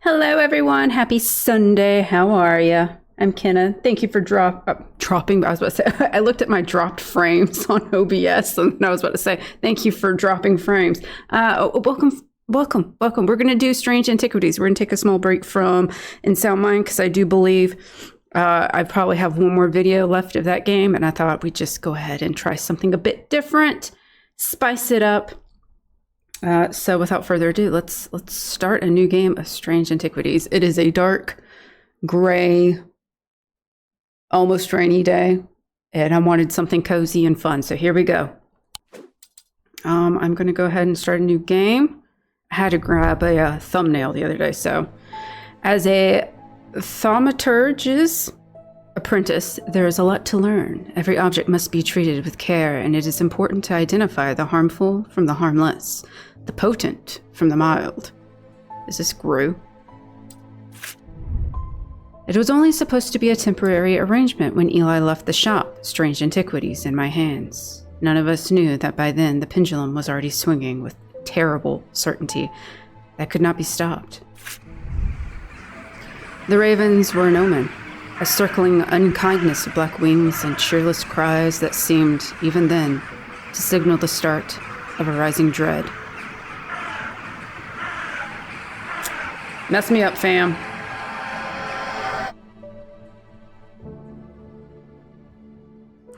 Hello, everyone. Happy Sunday. How are you? I'm Kenna. Thank you for dropping. I was about to say, I looked at my dropped frames on OBS, and I was about to say, thank you for dropping frames. Welcome. We're going to do Strange Antiquities. We're going to take a small break from In Sound Mind because I do believe I probably have one more video left of that game, and I thought we'd just go ahead and try something a bit different, spice it up. So without further ado, let's start a new game of Strange Antiquities. It is a dark, gray, almost rainy day, and I wanted something cozy and fun. So here we go. I'm going to go ahead and start a new game. I had to grab a thumbnail the other day. So as a thaumaturge's apprentice, there is a lot to learn. Every object must be treated with care, and it is important to identify the harmful from the harmless, the potent from the mild. Is this Gru? It was only supposed to be a temporary arrangement when Eli left the shop, Strange Antiquities in my hands. None of us knew that by then the pendulum was already swinging with terrible certainty that could not be stopped. The ravens were an omen, a circling unkindness of black wings and cheerless cries that seemed, even then, to signal the start of a rising dread. Mess me up, fam.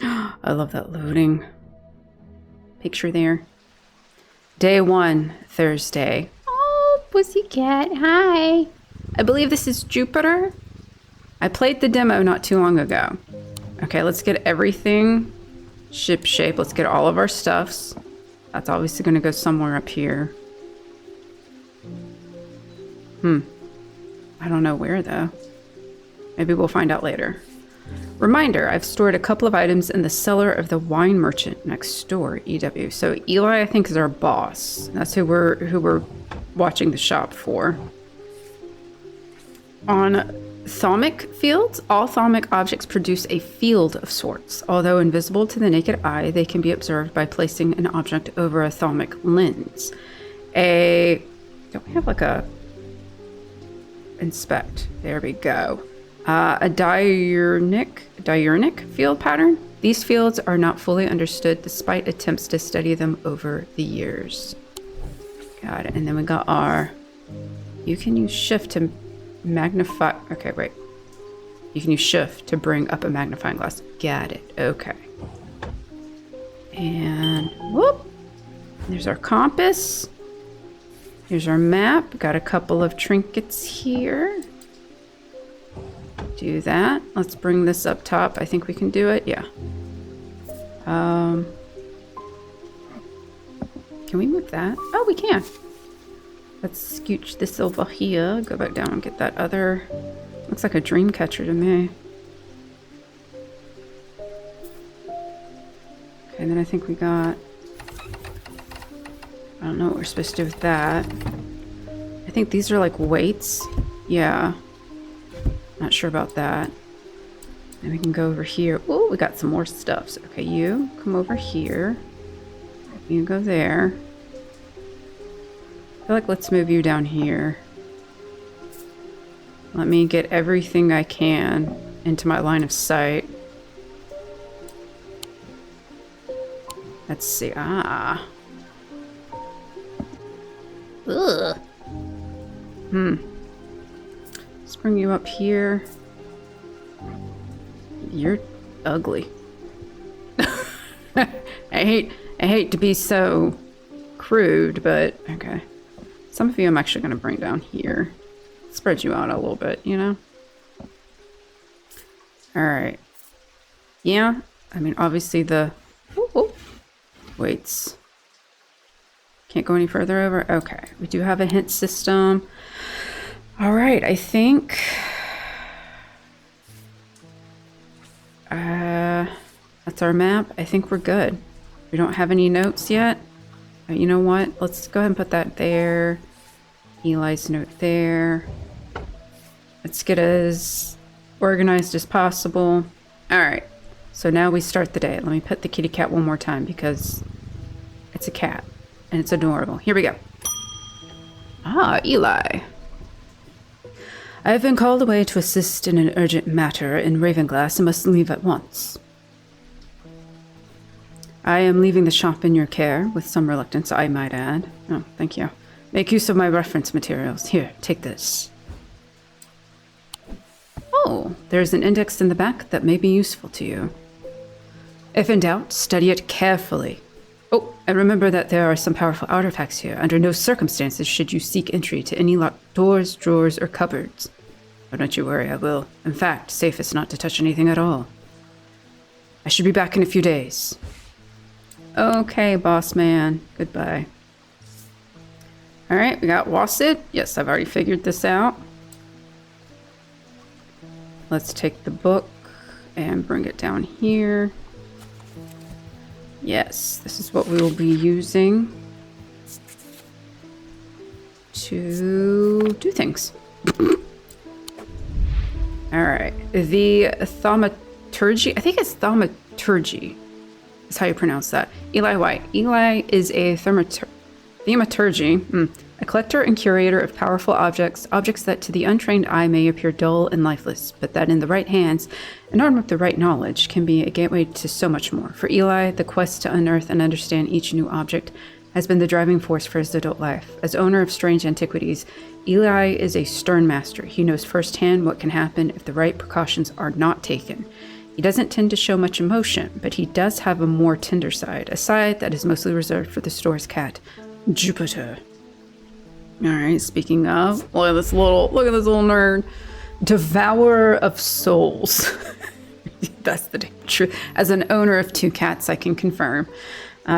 I love that loading picture there. Day 1, Thursday. Oh, pussycat, hi. I believe this is Jupiter. I played the demo not too long ago. Okay, let's get everything ship shape. Let's get all of our stuffs. That's obviously going to go somewhere up here. I don't know where, though. Maybe we'll find out later. Reminder, I've stored a couple of items in the cellar of the wine merchant next door, EW. So Eli, I think, is our boss. That's who we're watching the shop for. On thaumic fields, all thaumic objects produce a field of sorts. Although invisible to the naked eye, they can be observed by placing an object over a thaumic lens. Don't we have like a... Inspect. There we go. A diurnic field pattern. These fields are not fully understood despite attempts to study them over the years. Got it. And then we got our... You can use shift to magnify... Okay, wait. You can use shift to bring up a magnifying glass. Got it. Okay. And whoop. There's our compass. Here's our map. Got a couple of trinkets here. Do that. Let's bring this up top. I think we can do it. Yeah. Can we move that? Oh, we can. Let's scooch this over here. Go back down and get that other... Looks like a dream catcher to me. Okay, and then I think we got... I don't know what we're supposed to do with that. I think these are like weights. Yeah. Not sure about that. Then we can go over here. Oh, we got some more stuff. So, okay, you come over here. You go there. I feel like let's move you down here. Let me get everything I can into my line of sight. Let's see. Ah. Ugh. Let's bring you up here. You're ugly. I hate to be so crude, but okay. Some of you I'm actually going to bring down here. Spread you out a little bit, you know? Alright. Yeah, I mean, obviously the... weights. Can't go any further over? Okay. We do have a hint system. All right. I think... that's our map. I think we're good. We don't have any notes yet. But you know what? Let's go ahead and put that there. Eli's note there. Let's get as organized as possible. All right. So now we start the day. Let me pet the kitty cat one more time because it's a cat. And it's adorable. Here we go. Ah, Eli. I have been called away to assist in an urgent matter in Ravenglass and must leave at once. I am leaving the shop in your care, with some reluctance, I might add. Oh, thank you. Make use of my reference materials. Here, take this. Oh, there's an index in the back that may be useful to you. If in doubt, study it carefully. Oh, and remember that there are some powerful artifacts here. Under no circumstances should you seek entry to any locked doors, drawers, or cupboards. But don't you worry, I will. In fact, safest not to touch anything at all. I should be back in a few days. Okay, boss man. Goodbye. Alright, we got Wassid. Yes, I've already figured this out. Let's take the book and bring it down here. Yes, this is what we will be using to do things. Alright, the thaumaturgy, I think it's thaumaturgy. Is how you pronounce that. Eli White. Eli is a thaumaturgy, a collector and curator of powerful objects that to the untrained eye may appear dull and lifeless, but that in the right hands, and armed with the right knowledge, can be a gateway to so much more. For Eli, the quest to unearth and understand each new object has been the driving force for his adult life. As owner of strange antiquities, Eli is a stern master. He knows firsthand what can happen if the right precautions are not taken. He doesn't tend to show much emotion, but he does have a more tender side, a side that is mostly reserved for the store's cat, Jupiter. Alright, speaking of, look at this little nerd. Devourer of souls. That's the truth. As an owner of 2 cats, I can confirm.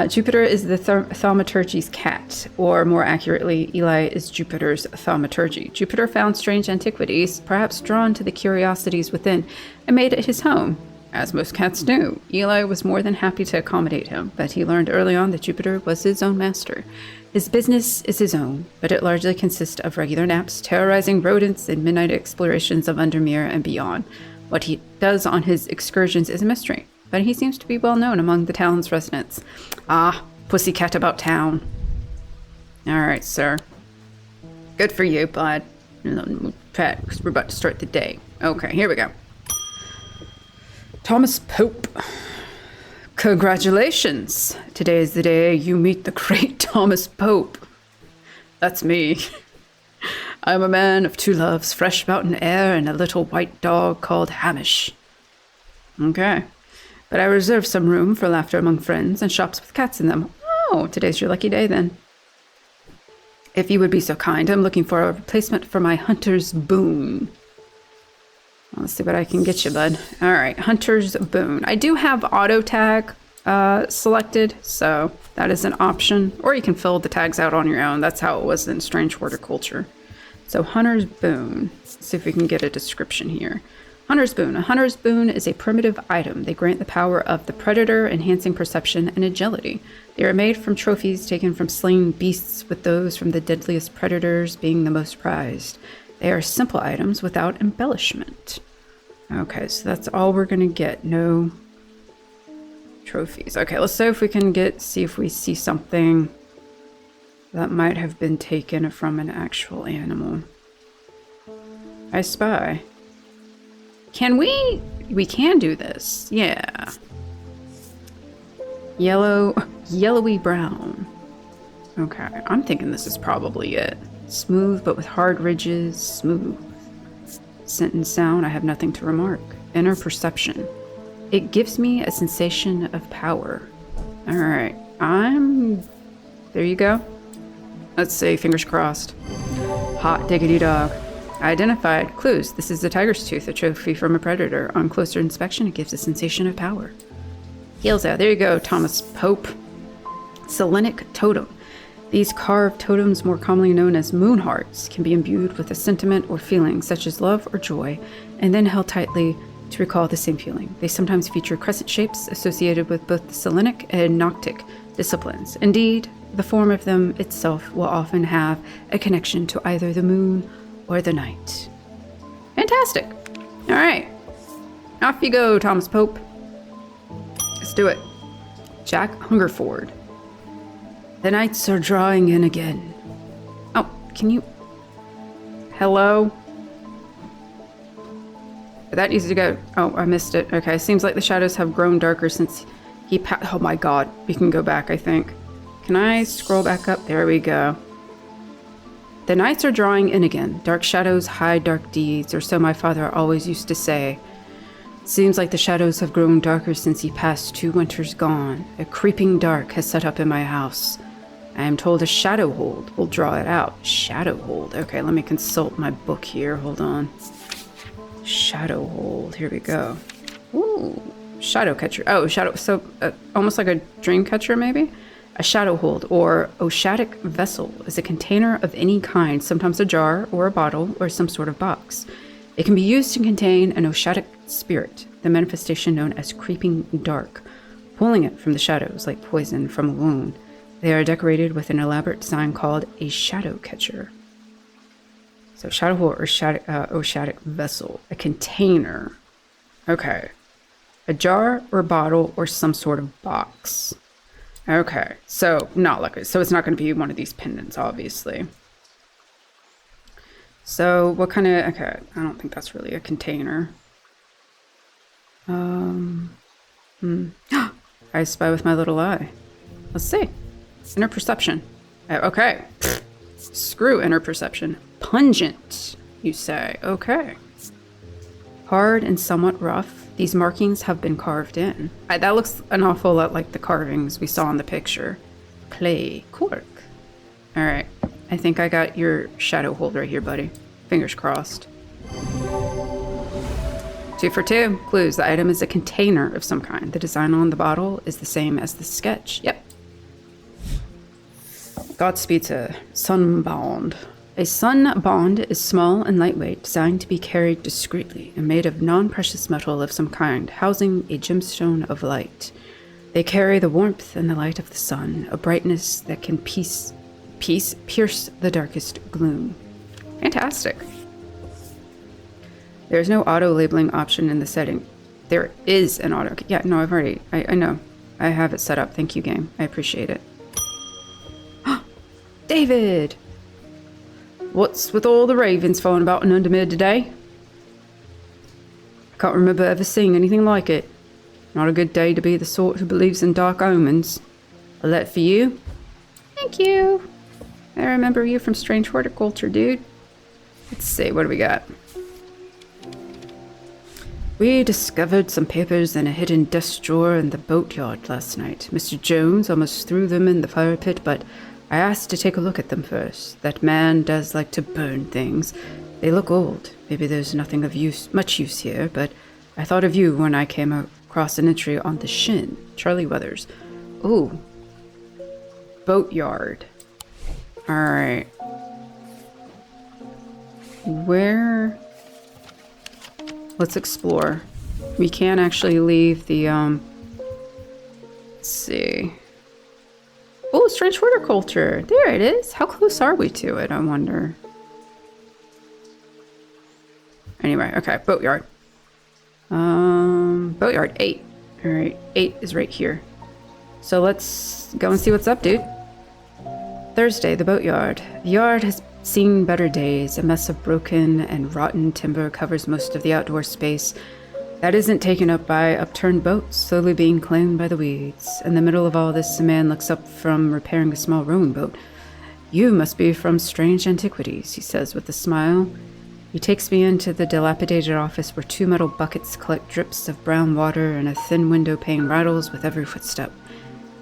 Jupiter is the thaumaturgy's cat, or more accurately, Eli is Jupiter's thaumaturgy. Jupiter found strange antiquities, perhaps drawn to the curiosities within, and made it his home. As most cats do, Eli was more than happy to accommodate him, but he learned early on that Jupiter was his own master. His business is his own, but it largely consists of regular naps, terrorizing rodents, and midnight explorations of Undermere and beyond. What he does on his excursions is a mystery, but he seems to be well known among the town's residents. Ah, pussycat about town. Alright, sir. Good for you, bud. Pet, because we're about to start the day. Okay, here we go. Thomas Pope. Congratulations. Today is the day you meet the great Thomas Pope. That's me. I'm a man of 2 loves, fresh mountain air, and a little white dog called Hamish. Okay. But I reserve some room for laughter among friends and shops with cats in them. Oh, today's your lucky day then. If you would be so kind, I'm looking for a replacement for my hunter's boon. Let's see what I can get you, bud. All right, hunter's boon. I do have auto tag selected, so that is an option. Or you can fill the tags out on your own. That's how it was in Strange Horticulture. So hunter's boon. Let's see if we can get a description here. Hunter's boon. A hunter's boon is a primitive item. They grant the power of the predator, enhancing perception and agility. They are made from trophies taken from slain beasts, with those from the deadliest predators being the most prized. They are simple items without embellishment. Okay, so that's all we're gonna get. No trophies. Okay, let's see if we can see if we see something that might have been taken from an actual animal. I spy. Can we can do this. Yeah. Yellowy brown. Okay, I'm thinking this is probably it. Smooth, but with hard ridges. Smooth. Scent and sound, I have nothing to remark. Inner perception. It gives me a sensation of power. Alright, there you go. Let's see, fingers crossed. Hot diggity dog. Identified. Clues. This is a tiger's tooth, a trophy from a predator. On closer inspection, it gives a sensation of power. Heels out. There you go, Thomas Pope. Selenic totem. These carved totems, more commonly known as moon hearts, can be imbued with a sentiment or feeling such as love or joy, and then held tightly to recall the same feeling. They sometimes feature crescent shapes associated with both the Selenic and Noctic disciplines. Indeed, the form of them itself will often have a connection to either the moon or the night. Fantastic. All right. Off you go, Thomas Pope. Let's do it. Jack Hungerford. The nights are drawing in again. Oh, can you... Hello? That needs to go. Oh, I missed it. Okay, seems like the shadows have grown darker since he oh my god. We can go back, I think. Can I scroll back up? There we go. The nights are drawing in again. Dark shadows hide dark deeds, or so my father always used to say. Seems like the shadows have grown darker since he passed 2 winters gone. A creeping dark has set up in my house. I am told a shadow hold will draw it out. Shadow hold. Okay, let me consult my book here. Hold on. Shadow hold. Here we go. Ooh. Shadow catcher. Oh, shadow. So almost like a dream catcher, maybe? A shadow hold, or oceanic vessel, is a container of any kind, sometimes a jar or a bottle or some sort of box. It can be used to contain an oceanic spirit, the manifestation known as creeping dark, pulling it from the shadows like poison from a wound. They are decorated with an elaborate design called a shadow catcher. So shadow hold or oceanic vessel, a container. Okay. A jar or bottle or some sort of box. Okay, so so it's not going to be one of these pendants, obviously. So what kind of, okay, I don't think that's really a container. I spy with my little eye. Let's see. Inner perception. Okay. Screw inner perception. Pungent, you say. Okay. Hard and somewhat rough. These markings have been carved in. That looks an awful lot like the carvings we saw in the picture. Clay, cork. All right. I think I got your shadow hold right here, buddy. Fingers crossed. 2 for 2. Clues. The item is a container of some kind. The design on the bottle is the same as the sketch. Yep. Godspeed to Sunbound. A sunbond is small and lightweight, designed to be carried discreetly, and made of non-precious metal of some kind, housing a gemstone of light. They carry the warmth and the light of the sun, a brightness that can pierce the darkest gloom. Fantastic. There's no auto-labeling option in the setting. There is an auto... Yeah, no, I know. I have it set up. Thank you, game. I appreciate it. David! What's with all the ravens falling about in Undermere today? I can't remember ever seeing anything like it. Not a good day to be the sort who believes in dark omens. A letter for you. Thank you. I remember you from Strange Horticulture, dude. Let's see, what do we got? We discovered some papers in a hidden desk drawer in the boatyard last night. Mr. Jones almost threw them in the fire pit, but I asked to take a look at them first. That man does like to burn things. They look old. Maybe there's nothing of much use here, but I thought of you when I came across an entry on the Shin. Charlie Weathers. Ooh. Boatyard. Alright. Where... Let's explore. We can actually leave the, Let's see... Oh, Strange Horticulture. There it is. How close are we to it, I wonder? Anyway, okay. Boatyard. Boatyard 8. Alright, 8 is right here. So let's go and see what's up, dude. Thursday, the boatyard. The yard has seen better days. A mess of broken and rotten timber covers most of the outdoor space. That isn't taken up by upturned boats, slowly being claimed by the weeds. In the middle of all this, a man looks up from repairing a small rowing boat. You must be from Strange Antiquities, he says with a smile. He takes me into the dilapidated office where 2 metal buckets collect drips of brown water and a thin window pane rattles with every footstep.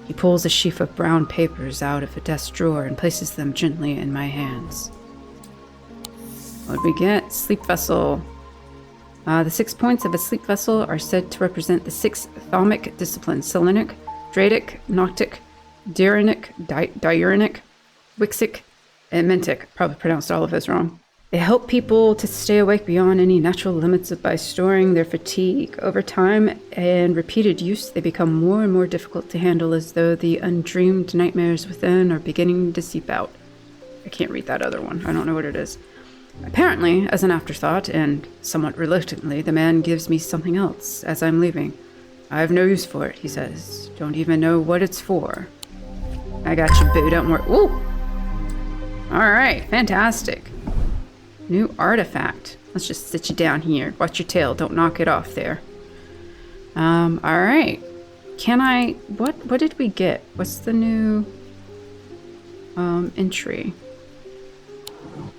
He pulls a sheaf of brown papers out of a desk drawer and places them gently in my hands. What do we get? Sleep vessel. The 6 points of a sleep vessel are said to represent the 6 thaumic disciplines: Selenic, Dradic, Noctic, Diurnic, Wixic, and Mentic. Probably pronounced all of those wrong. They help people to stay awake beyond any natural limits by storing their fatigue. Over time and repeated use, they become more and more difficult to handle, as though the undreamed nightmares within are beginning to seep out. I can't read that other one. I don't know what it is. Apparently, as an afterthought, and somewhat reluctantly, the man gives me something else as I'm leaving. I have no use for it, he says. Don't even know what it's for. I got you, boo. Don't worry. Ooh! Alright, fantastic. New artifact. Let's just sit you down here. Watch your tail. Don't knock it off there. All right. Can I... What did we get? What's the new entry?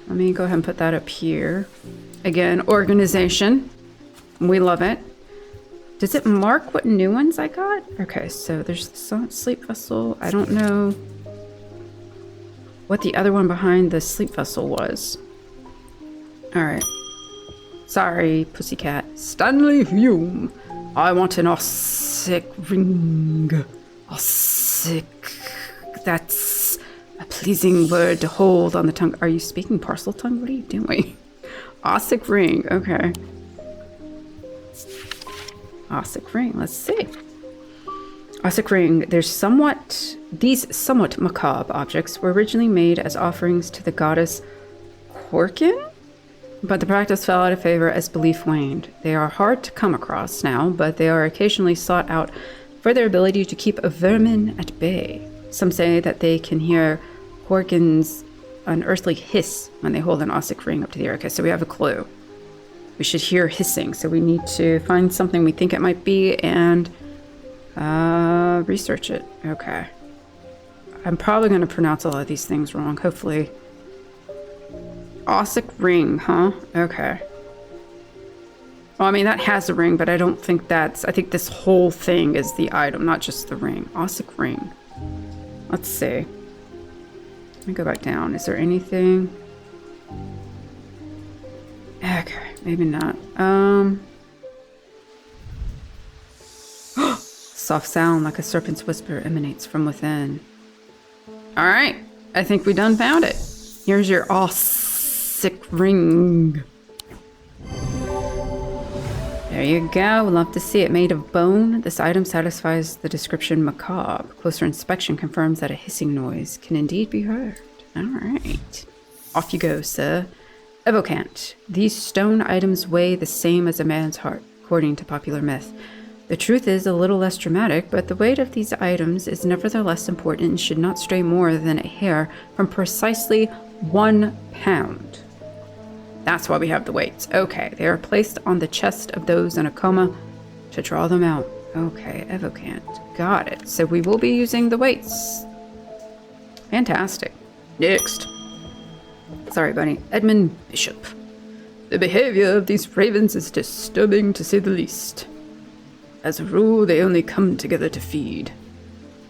Let me go ahead and put that up here. Again, organization. We love it. Does it mark what new ones I got? Okay, so there's the sleep vessel. I don't know what the other one behind the sleep vessel was. All right. Sorry, pussycat. Stanley Hume. I want an ossic ring. Ossic. That's a pleasing word to hold on the tongue. Are you speaking parcel tongue? What are you doing? Ossic ring. Okay. Ossic ring. Let's see. Ossic ring. These somewhat macabre objects were originally made as offerings to the goddess Korkin, but the practice fell out of favor as belief waned. They are hard to come across now, but they are occasionally sought out for their ability to keep a vermin at bay. Some say that they can hear Korkin's unearthly hiss when they hold an Ossic ring up to the air. Okay, so we have a clue. We should hear hissing, so we need to find something we think it might be and research it. Okay. I'm probably going to pronounce a lot of these things wrong, hopefully. Ossic ring, huh? Okay. Well, I mean, that has a ring, but I don't think that's... I think this whole thing is the item, not just the ring. Ossic ring. Let's see. Let me go back down. Is there anything? Okay, maybe not. Soft sound like a serpent's whisper emanates from within. All right, I think we done found it. Here's your Ossic ring. There you go. We'll love to see it. Made of bone, this item satisfies the description macabre. Closer inspection confirms that a hissing noise can indeed be heard. All right. Off you go, sir. Evocant. These stone items weigh the same as a man's heart, according to popular myth. The truth is a little less dramatic, but the weight of these items is nevertheless important and should not stray more than a hair from precisely 1 pound. That's why we have the weights. Okay, they are placed on the chest of those in a coma to draw them out. Okay, Evocant. Got it. So we will be using the weights. Fantastic. Next. Sorry, buddy. Edmund Bishop. The behavior of these ravens is disturbing to say the least. As a rule, they only come together to feed.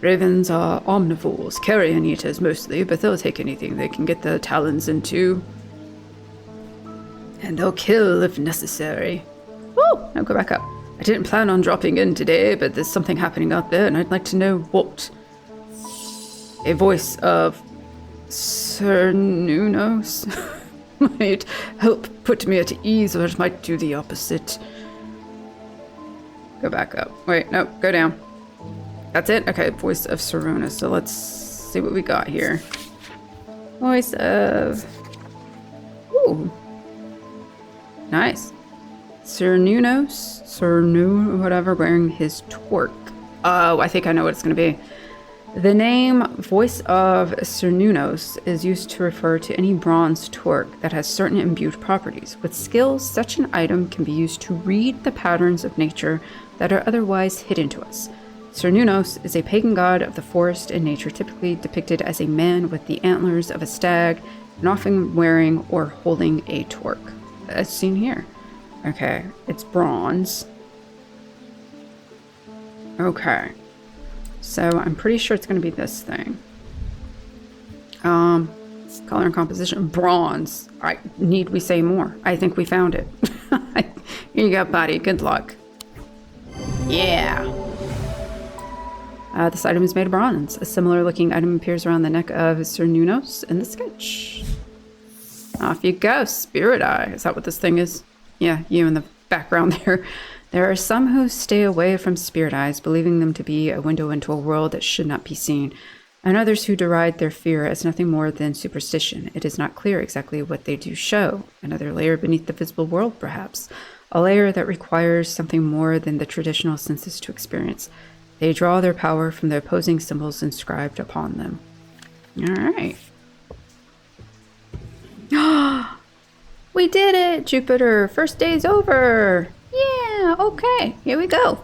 Ravens are omnivores, carrion eaters mostly, but they'll take anything they can get their talons into. And they'll kill if necessary. Woo! Now go back up. I didn't plan on dropping in today, but there's something happening out there, and I'd like to know what. A voice of Sir Nunos might help put me at ease, or it might do the opposite. Go back up. Wait, no, go down. That's it? Okay, voice of Saruna. So let's see what we got here. Voice of... Ooh. Nice. Sir Nunos? Sir Nu, whatever, wearing his torque. Oh, I think I know what it's going to be. The name Voice of Sir Nunos is used to refer to any bronze torque that has certain imbued properties. With skills, such an item can be used to read the patterns of nature that are otherwise hidden to us. Sir Nunos is a pagan god of the forest and nature, typically depicted as a man with the antlers of a stag and often wearing or holding a torque, as seen here. Okay, it's bronze. Okay. So I'm pretty sure it's going to be this thing. Color and composition, bronze. All right, need we say more? I think we found it. Here you go, buddy. Good luck. Yeah. This item is made of bronze. A similar looking item appears around the neck of Sir Nunos in the sketch. Off you go, Spirit Eye. Is that what this thing is? Yeah, you in the background there. There are some who stay away from spirit eyes, believing them to be a window into a world that should not be seen, and others who deride their fear as nothing more than superstition. It is not clear exactly what they do show. Another layer beneath the visible world, perhaps. A layer that requires something more than the traditional senses to experience. They draw their power from the opposing symbols inscribed upon them. All right. We did it, Jupiter. First day's over. Yeah, okay. Here we go.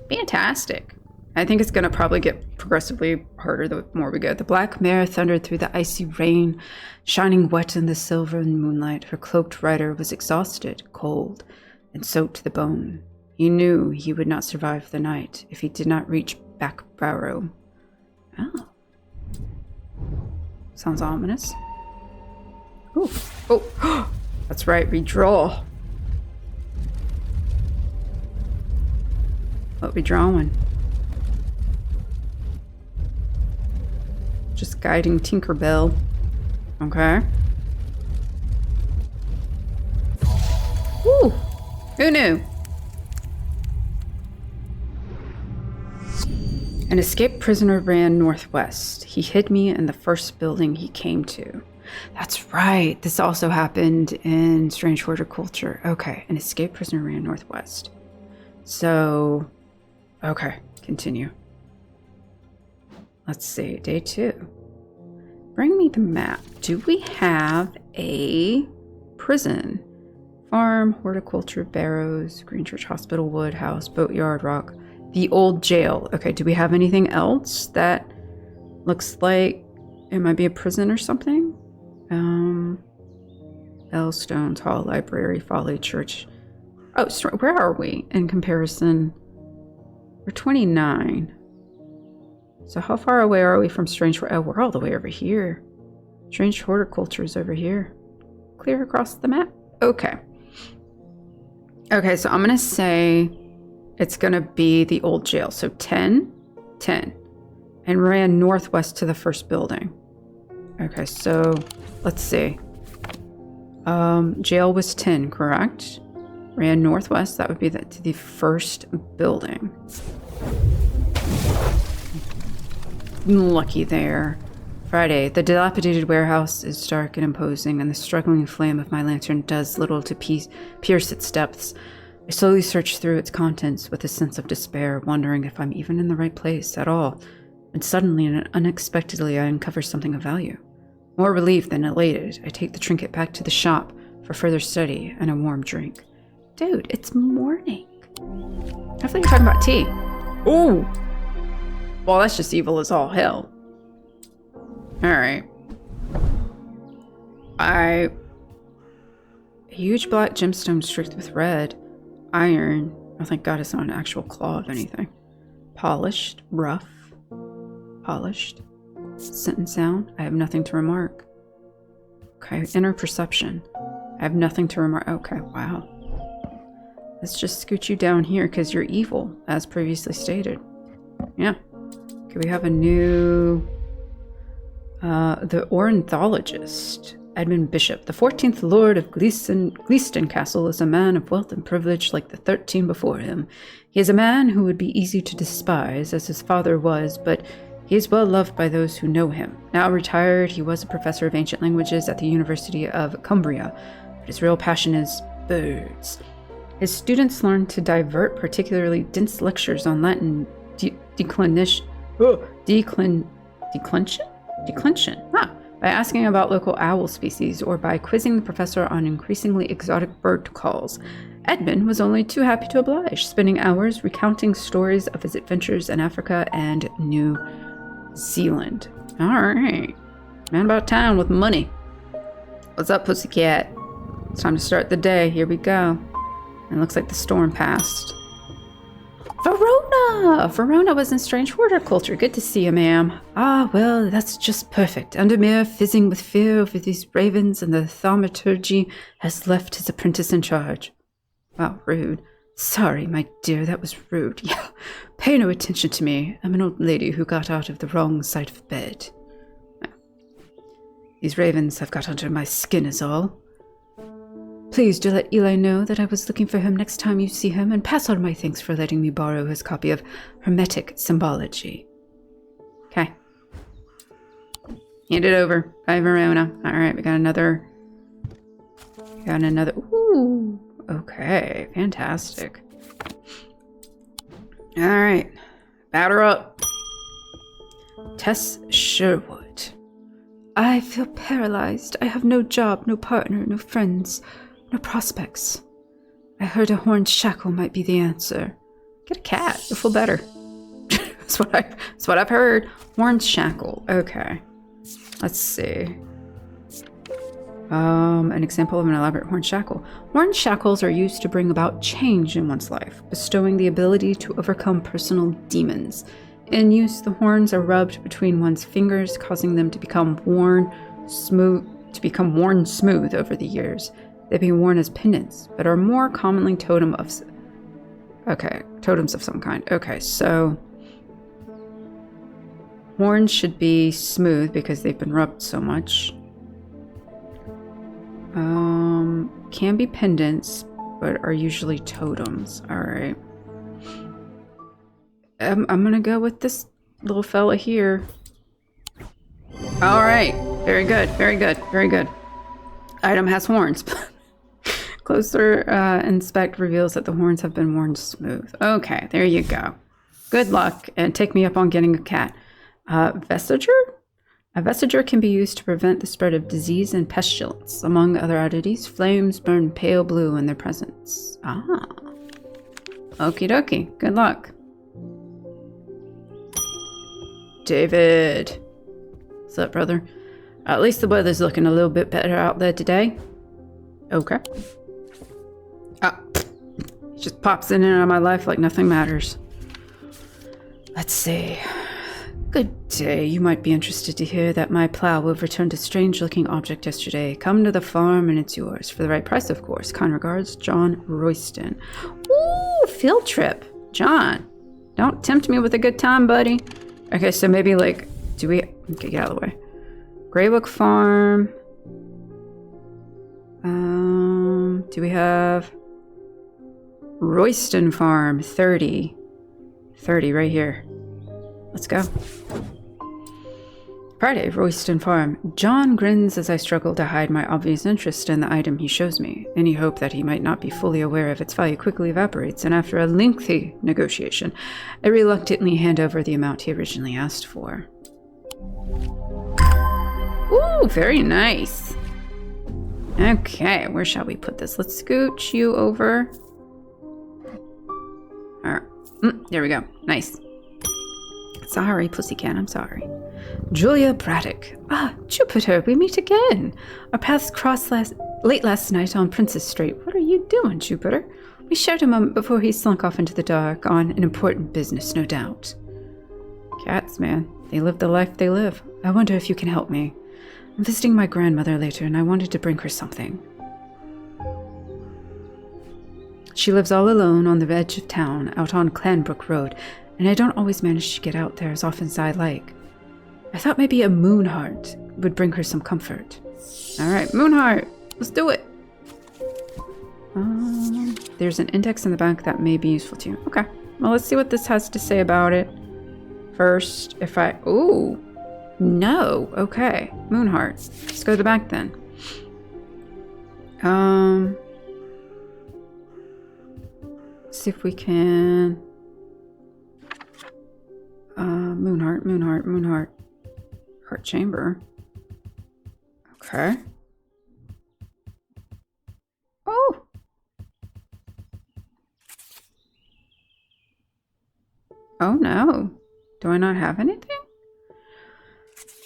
Fantastic. I think it's going to probably get progressively harder the more we go. The black mare thundered through the icy rain, shining wet in the silver moonlight. Her cloaked rider was exhausted, cold, and soaked to the bone. He knew he would not survive the night if he did not reach back Barrow. Oh. Sounds ominous. Ooh. Oh, that's right, redraw. What we drawing? Just guiding Tinkerbell. Okay. Ooh, who knew? An escaped prisoner ran northwest. He hid me in the first building he came to. That's right. This also happened in Strange Horticulture. Okay, an escaped prisoner ran northwest. So, okay, continue. Let's see, day 2. Bring me the map. Do we have a prison? Farm, horticulture, barrows, Green Church Hospital, Woodhouse, Boatyard, Rock. The old jail. Okay, do we have anything else that looks like it might be a prison or something? Elstones, Hall, Library, Folly, Church. Oh, where are we in comparison? We're 29. So how far away are we from Strange? Oh, we're all the way over here. Strange Horticulture is over here. Clear across the map. Okay. Okay, so I'm going to say it's going to be the old jail. So 10, 10. And ran northwest to the first building. Okay, so let's see. Jail was 10, correct? Ran northwest. That would be to the first building. Lucky there. Friday. The dilapidated warehouse is dark and imposing, and the struggling flame of my lantern does little to pierce its depths. I slowly search through its contents with a sense of despair, wondering if I'm even in the right place at all. And suddenly and unexpectedly, I uncover something of value. More relieved than elated, I take the trinket back to the shop for further study and a warm drink. Dude, it's morning. I thought you were talking about tea. Ooh! Well, that's just evil as all hell. Alright. A huge black gemstone streaked with red. Iron. Oh, thank God it's not an actual claw of anything. Polished. Rough. Polished. Scent and sound. I have nothing to remark. Okay. Inner perception. I have nothing to remark. Okay, wow. Let's just scoot you down here because you're evil, as previously stated. Yeah. Okay, we have a new... the ornithologist, Edmund Bishop. The 14th Lord of Gleaston Castle is a man of wealth and privilege like the 13 before him. He is a man who would be easy to despise, as his father was, but he is well loved by those who know him. Now retired, he was a professor of ancient languages at the University of Cumbria, but his real passion is birds. His students learn to divert particularly dense lectures on Latin declension? By asking about local owl species or by quizzing the professor on increasingly exotic bird calls. Edmund was only too happy to oblige, spending hours recounting stories of his adventures in Africa and New Zealand. All right. Man about town with money. What's up, pussycat? It's time to start the day. Here we go. And it looks like the storm passed. Verona! Verona was in Strange Horticulture. Good to see you, ma'am. Ah, well, that's just perfect. Undermere, fizzing with fear over these ravens, and the thaumaturgy has left his apprentice in charge. Wow, rude. Sorry, my dear, that was rude. Yeah, pay no attention to me. I'm an old lady who got out of the wrong side of bed. These ravens have got under my skin is all. Please do let Eli know that I was looking for him next time you see him, and pass on my thanks for letting me borrow his copy of Hermetic Symbology. Okay. Hand it over. Bye, Verona. Alright, we got another... Ooh. Okay, fantastic. Alright. Batter up. Tess Sherwood. I feel paralyzed. I have no job, no partner, no friends. No prospects. I heard a horned shackle might be the answer. Get a cat. You'll feel better. That's what I've heard. Horned shackle. Okay. Let's see. An example of an elaborate horned shackle. Horned shackles are used to bring about change in one's life, bestowing the ability to overcome personal demons. In use, the horns are rubbed between one's fingers, causing them to become worn smooth over the years. They've been worn as pendants, but are more commonly totems of some kind. Okay, so horns should be smooth because they've been rubbed so much. Can be pendants, but are usually totems. All right. I'm gonna go with this little fella here. All right. Very good. Very good. Very good. Item has horns. Closer inspect reveals that the horns have been worn smooth. Okay, there you go. Good luck, and take me up on getting a cat. Vestiger? A vestiger can be used to prevent the spread of disease and pestilence. Among other oddities, flames burn pale blue in their presence. Ah. Okie dokie. Good luck. David. What's up, brother? At least the weather's looking a little bit better out there today. Okay. He just pops in and out of my life like nothing matters. Let's see. Good day. You might be interested to hear that my plow will have returned a strange-looking object yesterday. Come to the farm and it's yours. For the right price, of course. Kind regards, John Royston. Ooh, field trip. John, don't tempt me with a good time, buddy. Okay, so maybe like, okay, get out of the way. Greybook Farm. Do we have Royston Farm? 30 right here. Let's go. Friday, Royston Farm. John grins as I struggle to hide my obvious interest in the item he shows me. Any hope that he might not be fully aware of its value quickly evaporates, and after a lengthy negotiation, I reluctantly hand over the amount he originally asked for. Ooh, very nice. Okay, where shall we put this? Let's scooch you over. All right. There we go. Nice. Sorry, pussycat, I'm sorry. Julia Braddock. Ah, Jupiter, we meet again. Our paths crossed late last night on Princess Street. What are you doing, Jupiter? We shared a moment before he slunk off into the dark on an important business, no doubt. Cats, man. They live the life they live. I wonder if you can help me. I'm visiting my grandmother later, and I wanted to bring her something. She lives all alone on the edge of town, out on Clanbrook Road, and I don't always manage to get out there as often as I'd like. I thought maybe a moonheart would bring her some comfort. All right, moonheart, let's do it. There's an index in the back that may be useful to you. Okay, well, let's see what this has to say about it. First, ooh, no, okay, moonheart. Let's go to the back then. See if we can... Moonheart. Heart chamber. Okay. Oh! Oh no. Do I not have anything?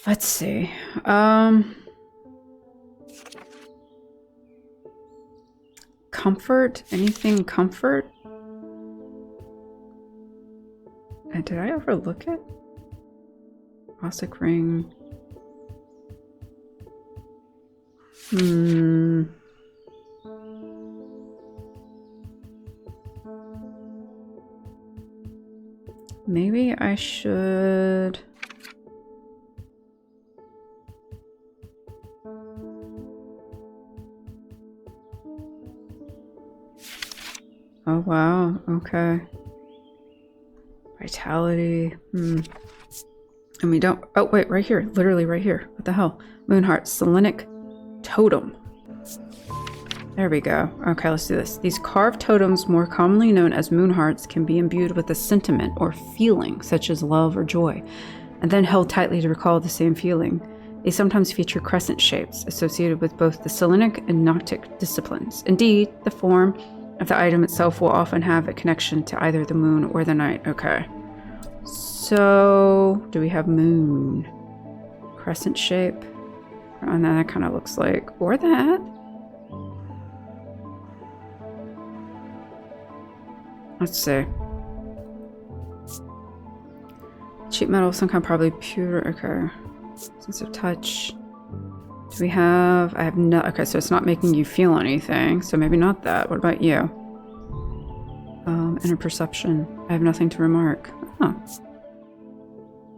Let's see. Comfort? Anything comfort? And did I overlook it? Classic ring. Maybe I should... Oh wow, okay. Vitality. And we don't... Oh, wait, right here. Literally right here. What the hell? Moonheart. Selenic totem. There we go. Okay, let's do this. These carved totems, more commonly known as moonhearts, can be imbued with a sentiment or feeling, such as love or joy, and then held tightly to recall the same feeling. They sometimes feature crescent shapes associated with both the Selenic and Gnostic disciplines. Indeed, the form of the item itself will often have a connection to either the moon or the night. Okay. So, do we have moon? Crescent shape. And then that kind of looks like, or that. Let's see. Cheap metal, some kind, probably pure. Okay. Sense of touch. Do we have? I have no. Okay, so it's not making you feel anything. So maybe not that. What about you? Inner perception. I have nothing to remark. Huh.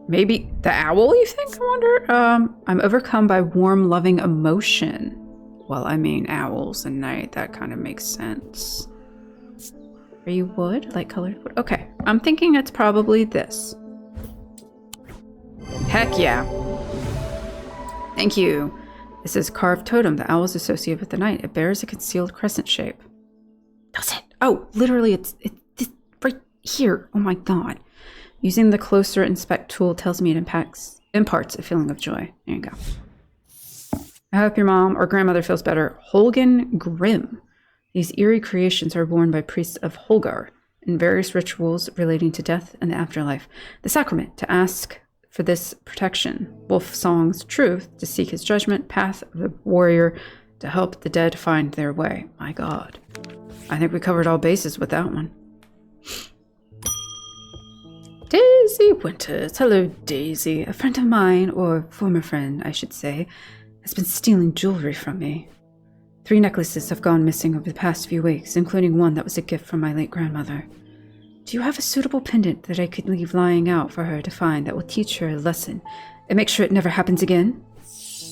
Maybe the owl, you think? I wonder. I'm overcome by warm, loving emotion. Well, I mean, owls and night. That kind of makes sense. Are you wood? Light colored wood? Okay. I'm thinking it's probably this. Heck yeah. Thank you. This is carved totem. The owl is associated with the night. It bears a concealed crescent shape. Does it? Oh, literally, it's right here. Oh my god. Using the closer inspect tool tells me it imparts a feeling of joy. There you go. I hope your mom or grandmother feels better. Holgan Grimm. These eerie creations are worn by priests of Holgar in various rituals relating to death and the afterlife. The sacrament to ask for this protection. Wolf Song's truth to seek his judgment. Path of the warrior to help the dead find their way. My god. I think we covered all bases with that one. Daisy Winters. Hello, Daisy. A friend of mine, or former friend, I should say, has been stealing jewelry from me. 3 necklaces have gone missing over the past few weeks, including one that was a gift from my late grandmother. Do you have a suitable pendant that I could leave lying out for her to find that will teach her a lesson and make sure it never happens again?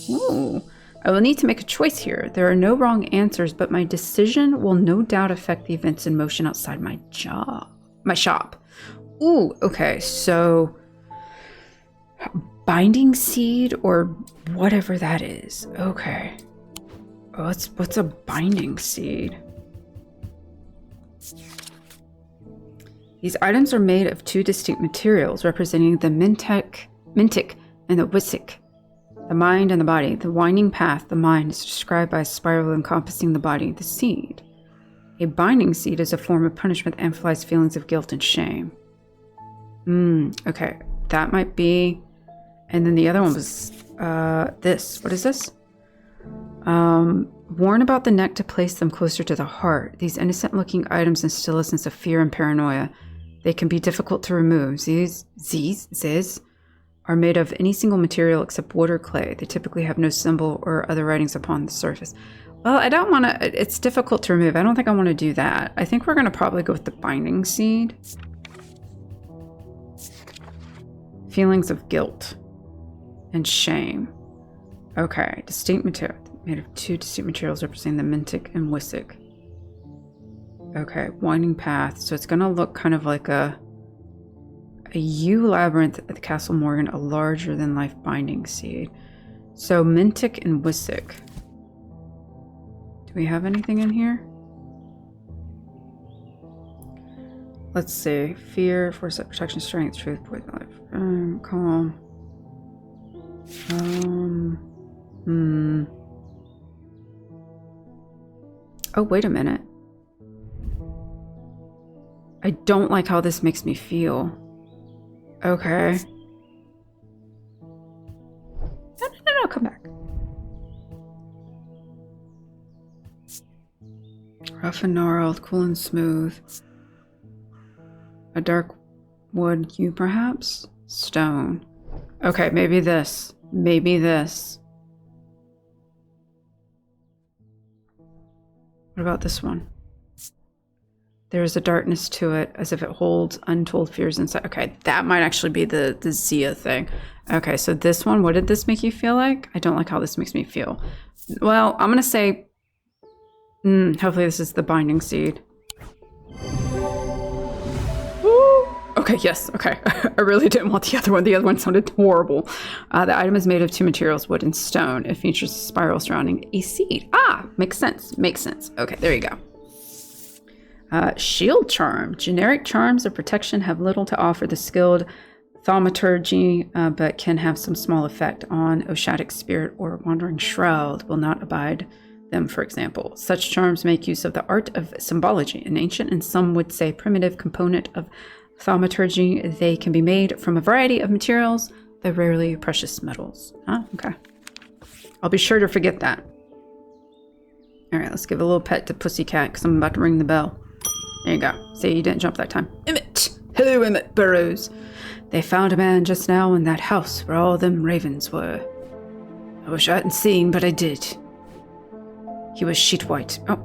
Ooh. I will need to make a choice here. There are no wrong answers, but my decision will no doubt affect the events in motion outside my shop. Ooh, okay, so binding seed or whatever that is. Okay. Oh, what's a binding seed? These items are made of 2 distinct materials representing the mintic and the wisik. The mind and the body. The winding path, the mind, is described by a spiral encompassing the body, the seed. A binding seed is a form of punishment that amplifies feelings of guilt and shame. Okay. That might be... And then the other one was this. What is this? Worn about the neck to place them closer to the heart. These innocent-looking items instill a sense of fear and paranoia. They can be difficult to remove. These are made of any single material except wood or clay. They typically have no symbol or other writings upon the surface. Well, I don't want to... It's difficult to remove. I don't think I want to do that. I think we're going to probably go with the binding seed. Feelings of guilt and shame. Okay. Distinct material. Made of 2 distinct materials representing the mintic and wisik. Okay. Winding path. So it's going to look kind of like a yew labyrinth at the Castle Morgan, a larger than life binding seed. So mintic and wisik. Do we have anything in here? Let's see. Fear, foresight, protection, strength, truth, poison, life, calm. Oh, wait a minute. I don't like how this makes me feel. Okay. No, come back. Rough and gnarled, cool and smooth. A dark wood hue, perhaps? Stone. Okay, maybe this. Maybe this. What about this one? There is a darkness to it, as if it holds untold fears inside. Okay, that might actually be the Zia thing. Okay, so this one, what did this make you feel like? I don't like how this makes me feel. Well, I'm going to say... hopefully this is the binding seed. Okay, yes, okay. I really didn't want the other one. The other one sounded horrible. The item is made of 2 materials, wood and stone. It features a spiral surrounding a seed. Ah, makes sense. Makes sense. Okay, there you go. Shield charm. Generic charms of protection have little to offer the skilled thaumaturgy, but can have some small effect on Oshadic spirit or wandering shroud, will not abide them, for example. Such charms make use of the art of symbology, an ancient and some would say primitive component of thaumaturgy. They can be made from a variety of materials, though rarely precious metals. Ah, okay. I'll be sure to forget that. All right, let's give a little pet to Pussycat because I'm about to ring the bell. There you go. See, you didn't jump that time. Emmett! Hello, Emmett Burrows. They found a man just now in that house where all them ravens were. I wish I hadn't seen, but I did. He was sheet white. Oh,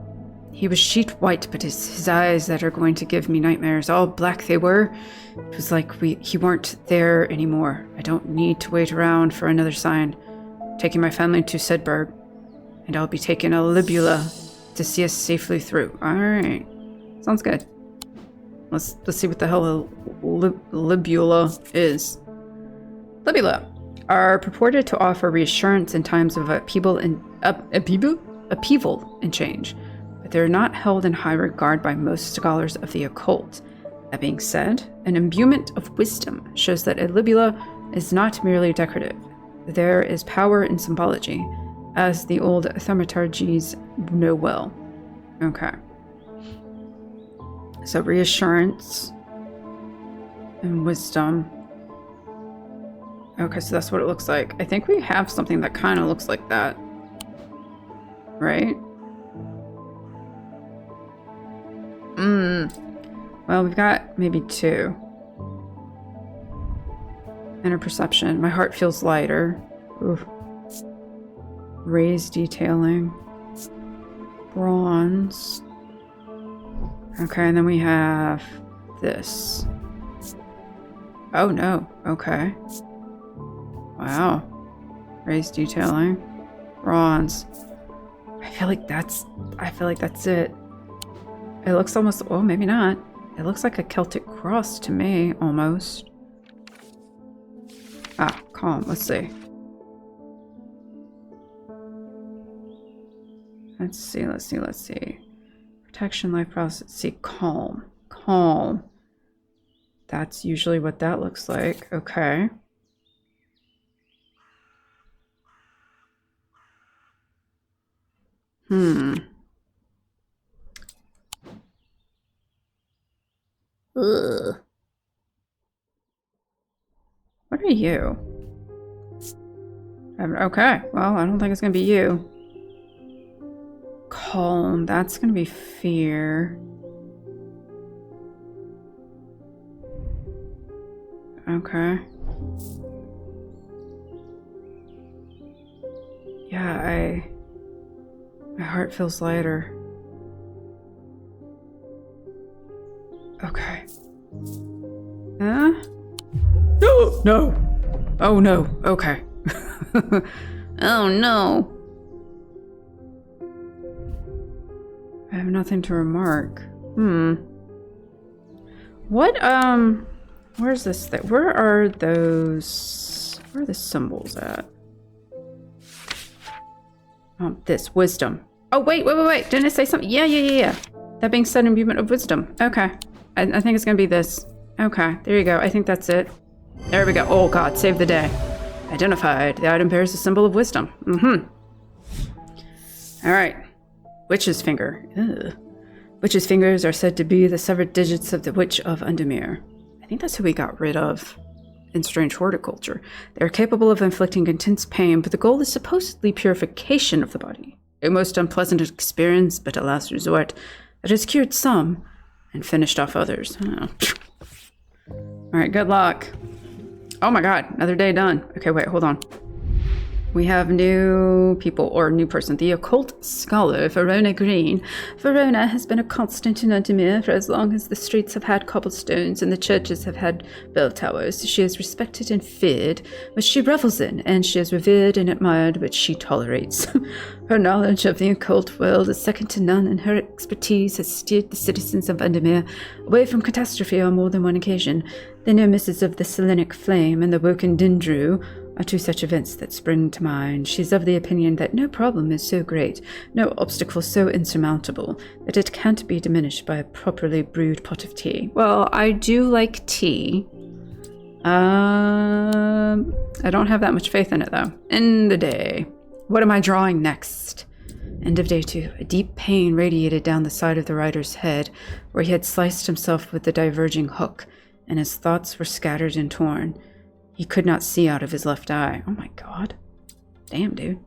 he was sheet white, but his eyes that are going to give me nightmares, all black they were. It was like he weren't there anymore. I don't need to wait around for another sign. Taking my family to Sedberg, and I'll be taking a libula to see us safely through. All right, sounds good. Let's see what the hell a libula is. Libula are purported to offer reassurance in times of upheaval and change, but they're not held in high regard by most scholars of the occult. That being said, an imbuement of wisdom shows that a libula is not merely decorative. There is power in symbology, as the old thaumaturges know well. Okay. So reassurance and wisdom. Okay, so that's what it looks like. I think we have something that kind of looks like that. Right? Well, we've got maybe two. Inner perception. My heart feels lighter. Oof. Raised detailing. Bronze. Okay, and then we have this. Oh no. Okay. Wow. Raised detailing. Bronze. I feel like that's it. It looks almost, oh, maybe not. It looks like a Celtic cross to me, almost. Ah, calm. Let's see. Let's see. Protection, life process. Let's see, calm. That's usually what that looks like. Okay. Ugh. What are you? Okay, well, I don't think it's gonna be you. Calm, that's gonna be fear. Okay. Yeah, my heart feels lighter. Okay. Huh? No! No! Oh no, okay. Oh no. I have nothing to remark. What, where's this thing? Where are the symbols at? This, wisdom. Oh, wait. Didn't it say something? Yeah. That being said, imbuement of wisdom. Okay. I think it's gonna be this. Okay, there you go. I think that's it. There we go. Oh god, save the day. Identified. The item bears a symbol of wisdom. Alright. Witch's finger. Ugh. Witch's fingers are said to be the severed digits of the Witch of Undermere. I think that's who we got rid of in strange horticulture. They are capable of inflicting intense pain, but the goal is supposedly purification of the body. A most unpleasant experience, but a last resort that has cured some and finished off others. Oh. Alright, good luck. Oh my god, another day done. Okay, wait, hold on. We have new people, or new person. The occult scholar, Verona Green. Verona has been a constant in Undermere for as long as the streets have had cobblestones and the churches have had bell towers. She is respected and feared, which she revels in, and she is revered and admired, which she tolerates. Her knowledge of the occult world is second to none, and her expertise has steered the citizens of Undermere away from catastrophe on more than one occasion. The near misses of the Selenic Flame and the Woken Dindru are two such events that spring to mind. She's of the opinion that no problem is so great, no obstacle so insurmountable, that it can't be diminished by a properly brewed pot of tea. Well, I do like tea. I don't have that much faith in it, though. End of day. What am I drawing next? End of day 2. A deep pain radiated down the side of the rider's head, where he had sliced himself with the diverging hook, and his thoughts were scattered and torn. He could not see out of his left eye. Oh my god. Damn, dude.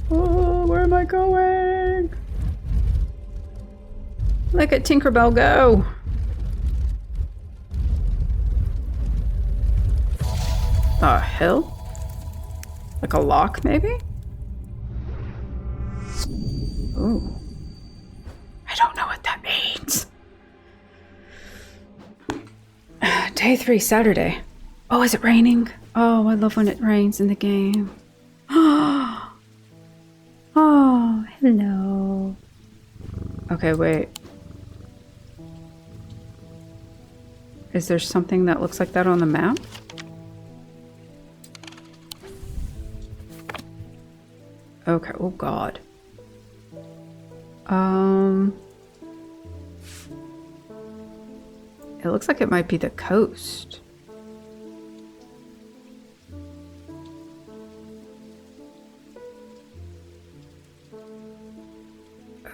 Oh, where am I going? Look at Tinkerbell go. A hill? Like a lock, maybe? Ooh. I don't know what that means. Day 3, Saturday. Oh, is it raining? Oh, I love when it rains in the game. Oh, hello. Okay, wait. Is there something that looks like that on the map? Okay, oh god. It looks like it might be the coast.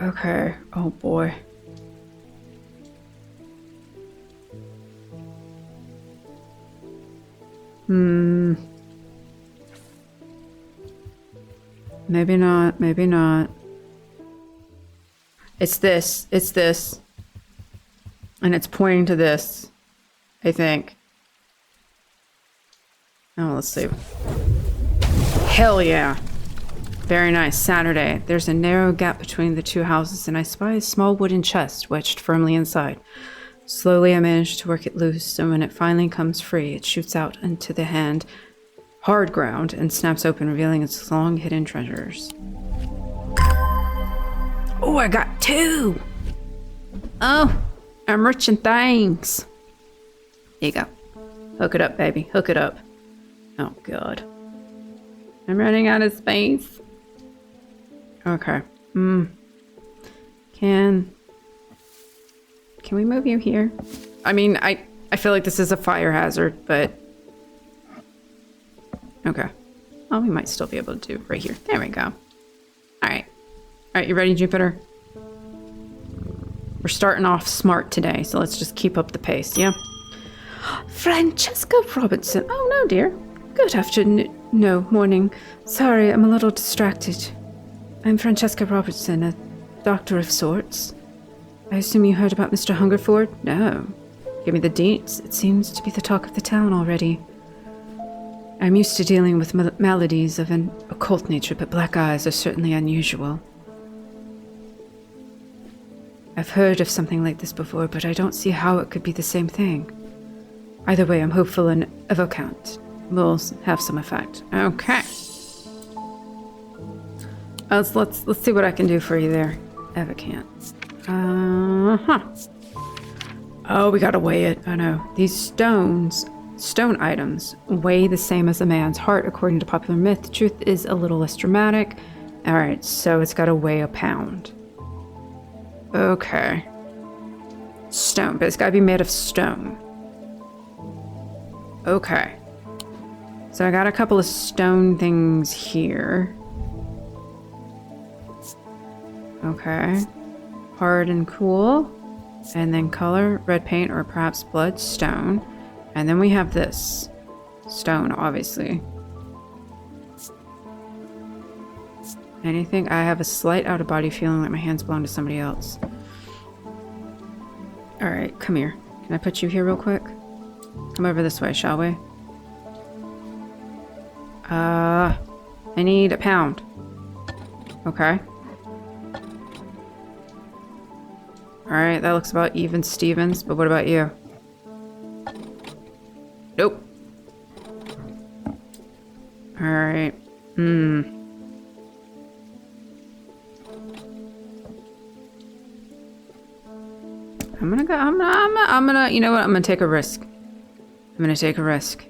Okay, oh boy. Maybe not, maybe not. It's this. And it's pointing to this, I think. Oh, let's see. Hell yeah. Very nice. Saturday. There's a narrow gap between the two houses, and I spy a small wooden chest wedged firmly inside. Slowly, I manage to work it loose, and when it finally comes free, it shoots out into the hand, hard ground, and snaps open, revealing its long hidden treasures. Oh, I got 2! Oh, I'm rich in things. There you go. Hook it up, baby. Hook it up. Oh, God. I'm running out of space. Okay. Can we move you here? I mean, I feel like this is a fire hazard, but... Okay. Oh, we might still be able to do right here. There we go. Alright. Alright, you ready, Jupiter? We're starting off smart today, so let's just keep up the pace, yeah? Francesca Robertson. Oh, no, dear. Good afternoon. No, morning. Sorry, I'm a little distracted. I'm Francesca Robertson, a doctor of sorts. I assume you heard about Mr. Hungerford? No. Give me the deets. It seems to be the talk of the town already. I'm used to dealing with maladies of an occult nature, but black eyes are certainly unusual. I've heard of something like this before, but I don't see how it could be the same thing. Either way, I'm hopeful an evocount will have some effect. Okay. Let's see what I can do for you there. Evocant. Oh, we gotta weigh it. Oh no. These stone items weigh the same as a man's heart, according to popular myth. The truth is a little less dramatic. Alright, so it's gotta weigh a pound. Okay. Stone, but it's gotta be made of stone. Okay. So I got a couple of stone things here. Okay. Hard and cool. And then color, red paint, or perhaps blood, stone. And then we have this. Stone, obviously. Anything? I have a slight out-of-body feeling like my hands belong to somebody else. Alright, come here. Can I put you here real quick? Come over this way, shall we? I need a pound. Okay. Alright, that looks about even Stevens, but what about you? Nope. Alright. I'm gonna, you know what? I'm gonna take a risk. I'm gonna take a risk.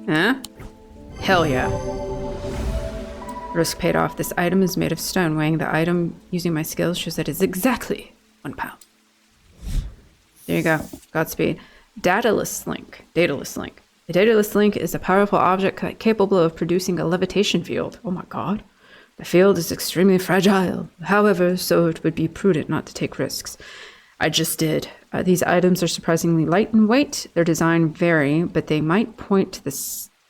Huh? Hell yeah. Risk paid off. This item is made of stone. Weighing the item using my skills shows that it's exactly 1 pound. There you go. Godspeed. Dataless link. Dataless link. A dataless link is a powerful object capable of producing a levitation field. Oh my god. The field is extremely fragile. However, so it would be prudent not to take risks. I just did. These items are surprisingly light in weight. Their design vary, but they might point to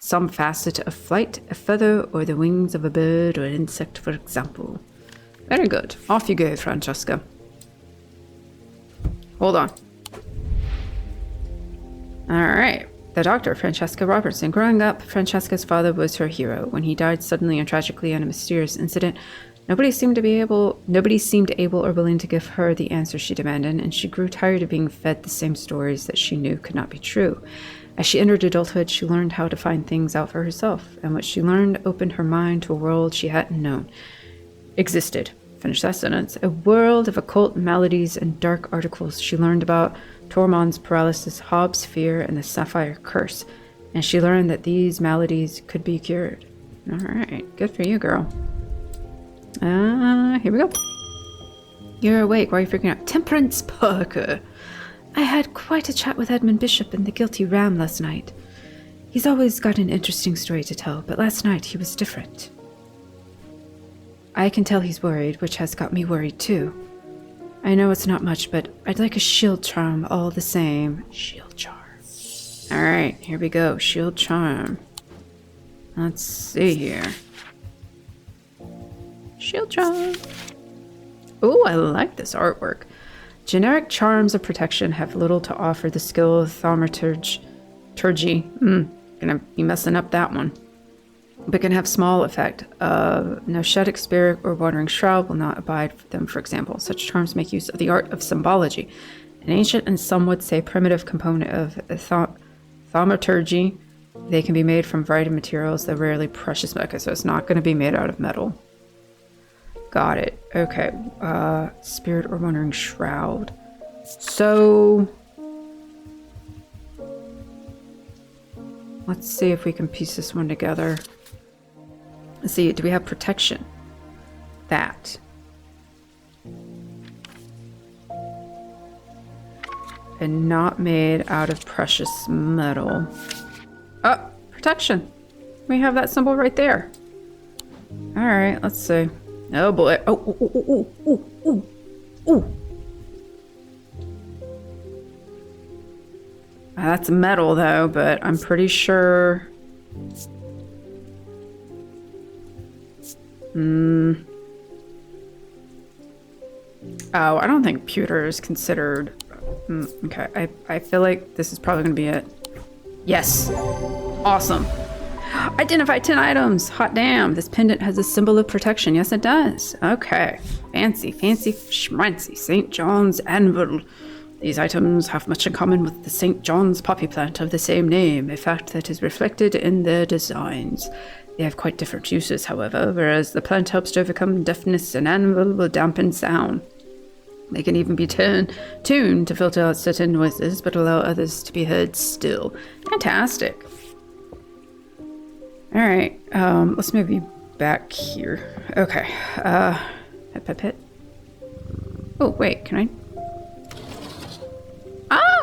some facet of flight, a feather, or the wings of a bird or an insect, for example. Very good. Off you go, Francesca. Hold on. Alright. The doctor, Francesca Robertson. Growing up, Francesca's father was her hero. When he died suddenly and tragically in a mysterious incident, nobody seemed able or willing to give her the answer she demanded, and she grew tired of being fed the same stories that she knew could not be true. As she entered adulthood, she learned how to find things out for herself, and what she learned opened her mind to a world she hadn't known existed. Finish that sentence. A world of occult maladies and dark articles. She learned about Tormund's paralysis, Hobbs' fear, and the Sapphire Curse, and she learned that these maladies could be cured. Alright, good for you, girl. Here we go. You're awake. Why are you freaking out? Temperance Parker. I had quite a chat with Edmund Bishop and the Guilty Ram last night. He's always got an interesting story to tell, but last night he was different. I can tell he's worried, which has got me worried too. I know it's not much, but I'd like a shield charm all the same. Shield charm. Alright, here we go. Shield charm. Let's see here. Shield charm. Oh, I like this artwork. Generic charms of protection have little to offer the skill of thaumaturgy. Gonna be messing up that one. But can have small effect. No Shetic Spirit or Wandering Shroud will not abide them, for example. Such charms make use of the art of symbology, an ancient and some would say primitive component of thaumaturgy. They can be made from a variety of materials, though rarely precious metal, so it's not going to be made out of metal. Got it. Okay. Spirit or Wandering Shroud. So let's see if we can piece this one together. Let's see, do we have protection? That. And not made out of precious metal. Oh, protection. We have that symbol right there. Alright, let's see. Oh boy. Oh. That's metal though, but I'm pretty sure... Oh, I don't think pewter is considered... okay, I feel like this is probably going to be it. Yes. Awesome. Identify 10 items. Hot damn. This pendant has a symbol of protection. Yes, it does. Okay. Fancy schmancy. St. John's anvil. These items have much in common with the St. John's poppy plant of the same name, a fact that is reflected in their designs. They have quite different uses, however, whereas the plant helps to overcome deafness, an anvil will dampen sound. They can even be tuned to filter out certain noises, but allow others to be heard still. Fantastic. Alright, let's move you back here. Okay, hit. Oh, wait, can I?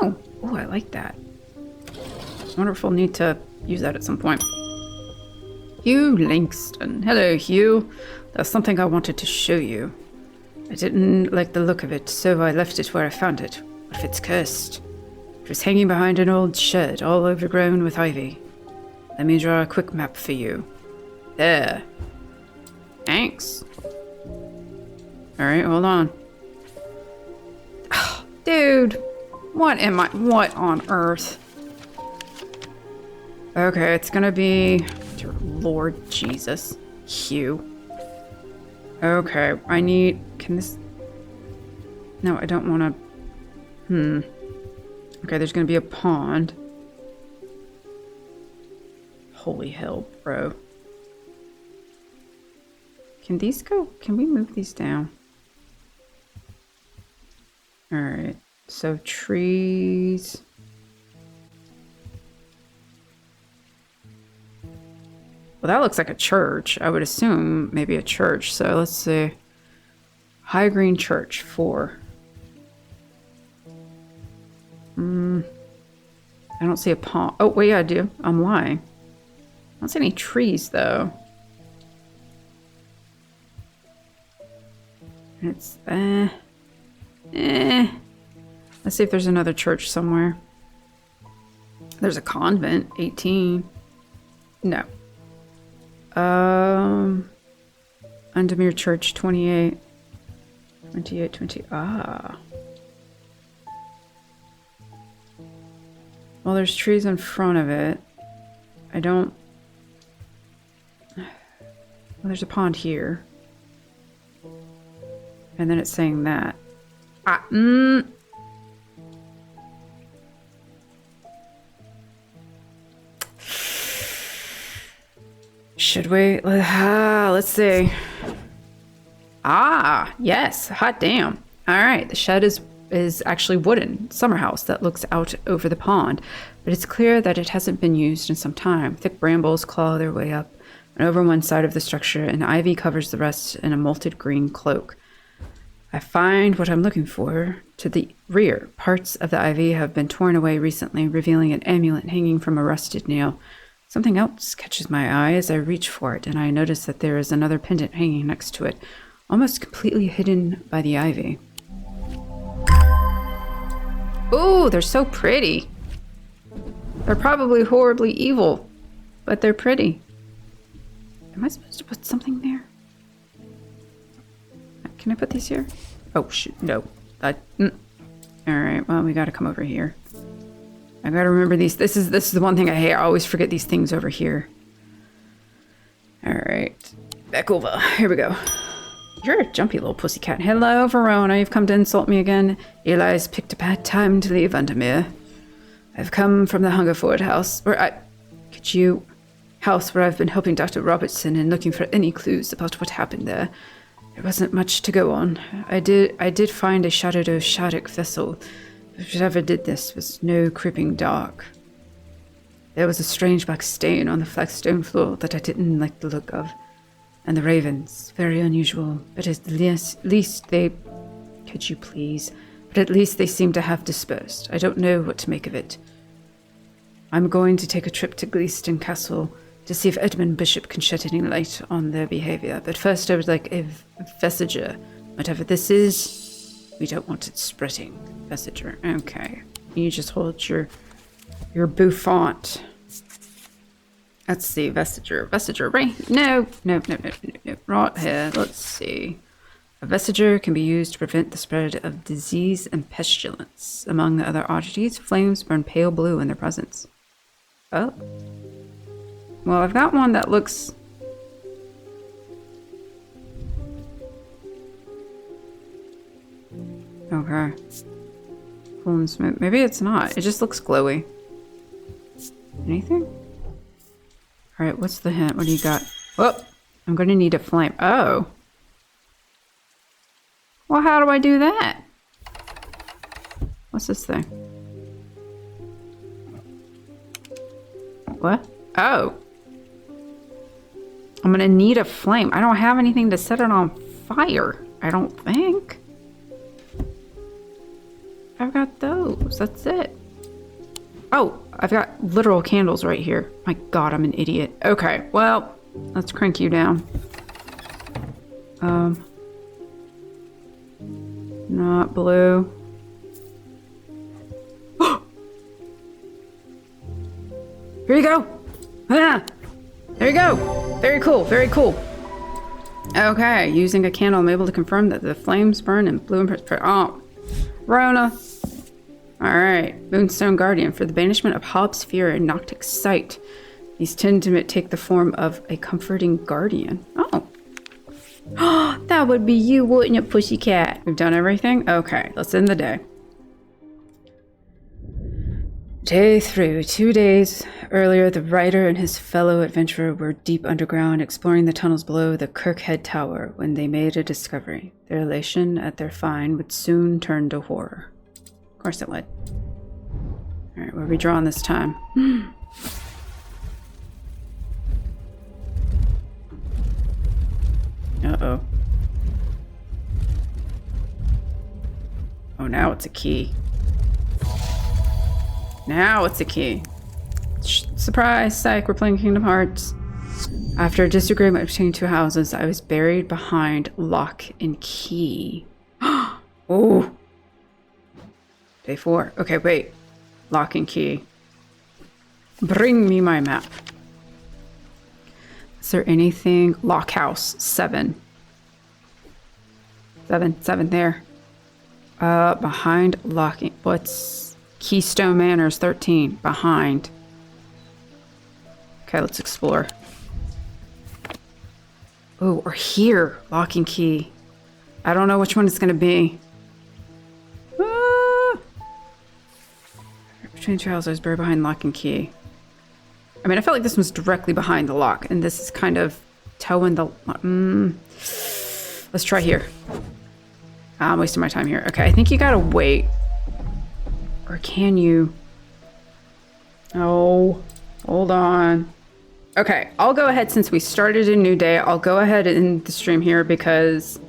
Oh, I like that. Wonderful, need to use that at some point. Hugh Langston. Hello, Hugh. There's something I wanted to show you. I didn't like the look of it, so I left it where I found it. What if it's cursed? It was hanging behind an old shed, all overgrown with ivy. Let me draw a quick map for you. There. Thanks. Alright, hold on. Oh, dude. What on earth? Okay, it's gonna be... Dear Lord Jesus. Hugh. Okay, I need... Can this... No, I don't want to... Okay, there's gonna be a pond. Holy hell, bro. Can these go... Can we move these down? Alright, so trees... Well, that looks like a church. I would assume maybe a church. So let's see. High Green Church, 4. I don't see a pond. Oh, wait, I do. I'm lying. I don't see any trees, though. It's, Let's see if there's another church somewhere. There's a convent, 18. No. Undermere Church, 28. 28, 20. Ah. Well, there's trees in front of it. I don't... Well, there's a pond here. And then it's saying that. Should we? Let's see. Ah, yes. Hot damn. All right. The shed is actually wooden. Summer house that looks out over the pond. But it's clear that it hasn't been used in some time. Thick brambles claw their way up and over one side of the structure, and ivy covers the rest in a molted green cloak. I find what I'm looking for. To the rear, parts of the ivy have been torn away recently, revealing an amulet hanging from a rusted nail. Something else catches my eye as I reach for it, and I notice that there is another pendant hanging next to it, almost completely hidden by the ivy. Ooh, they're so pretty. They're probably horribly evil, but they're pretty. Am I supposed to put something there? Can I put these here? Oh, shoot, no. Alright, well, we gotta come over here. I gotta remember these. This is the one thing I hate. I always forget these things over here. Alright. Back over. Here we go. You're a jumpy little pussycat. Hello, Verona. You've come to insult me again. Eli's picked a bad time to leave Undermere. I've come from the Hungerford house, where I've been helping Dr. Robertson and looking for any clues about what happened there. There wasn't much to go on. I did find a shattered Shadic vessel. Whatever did this was no creeping dark. There was a strange black stain on the flagstone floor that I didn't like the look of. And the ravens, very unusual, but at least they... Could you please? But at least they seem to have dispersed. I don't know what to make of it. I'm going to take a trip to Gleeston Castle to see if Edmund Bishop can shed any light on their behavior. But first I would like a Vesiger. Whatever this is, we don't want it spreading. Vesiger. Okay. You just hold your bouffant. Let's see. Vesiger. Vesiger, right? No. Right here. Let's see. A Vesiger can be used to prevent the spread of disease and pestilence. Among the other oddities, flames burn pale blue in their presence. Oh. Well, I've got one that looks... Okay. Cool and smooth. Maybe it's not. It just looks glowy. Anything? Alright, what's the hint? What do you got? Oh! I'm gonna need a flame. Oh! Well, how do I do that? What's this thing? What? Oh! I'm gonna need a flame. I don't have anything to set it on fire. I don't think. I've got those. That's it. Oh, I've got literal candles right here. My God, I'm an idiot. Okay, well, let's crank you down. Not blue. Here you go. Ah, there you go. Very cool. Very cool. Okay, using a candle, I'm able to confirm that the flames burn in blue and oh, Rona. All right, Moonstone Guardian for the banishment of Hobbs' fear and Noctic sight. These tend to take the form of a comforting guardian. Oh. That would be you, wouldn't it, pussycat? We've done everything? Okay, let's end the day. Day 3. 2 days earlier, the writer and his fellow adventurer were deep underground, exploring the tunnels below the Kirkhead Tower when they made a discovery. Their elation at their find would soon turn to horror. Of course it would. Alright, what are we drawing this time? now it's a key. Now it's a key. Surprise, psych, we're playing Kingdom Hearts. After a disagreement between two houses, I was buried behind lock and key. Oh. Day 4. Okay, wait. Lock and key. Bring me my map. Is there anything? Lock house, 7. 7 there. Behind locking. What's Keystone Manors, 13. Behind. Okay, let's explore. Oh, or here. Lock and key. I don't know which one it's going to be. Between two houses, buried behind lock and key. I mean, I felt like this was directly behind the lock, and this is kind of towing the... Let's try here. I'm wasting my time here. Okay, I think you gotta wait. Or can you? Oh, hold on. Okay, I'll go ahead since we started a new day. I'll go ahead and the stream here because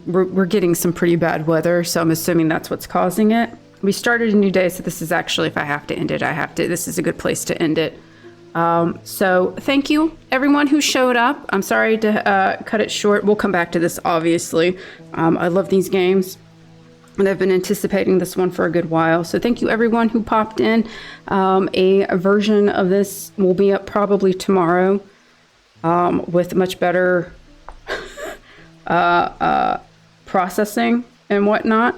we're getting some pretty bad weather, so I'm assuming that's what's causing it. We started a new day, so this is actually, if I have to end it, I have to. This is a good place to end it. So thank you, everyone who showed up. I'm sorry to cut it short. We'll come back to this, obviously. I love these games, and I've been anticipating this one for a good while. So thank you, everyone who popped in. A version of this will be up probably tomorrow with much better processing and whatnot.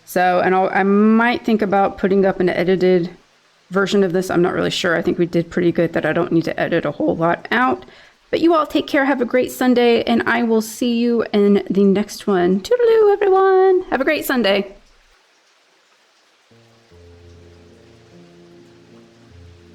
So, and I might think about putting up an edited version of this. I'm not really sure. I think we did pretty good that I don't need to edit a whole lot out. But you all take care. Have a great Sunday, and I will see you in the next one. Toodaloo, everyone. Have a great Sunday.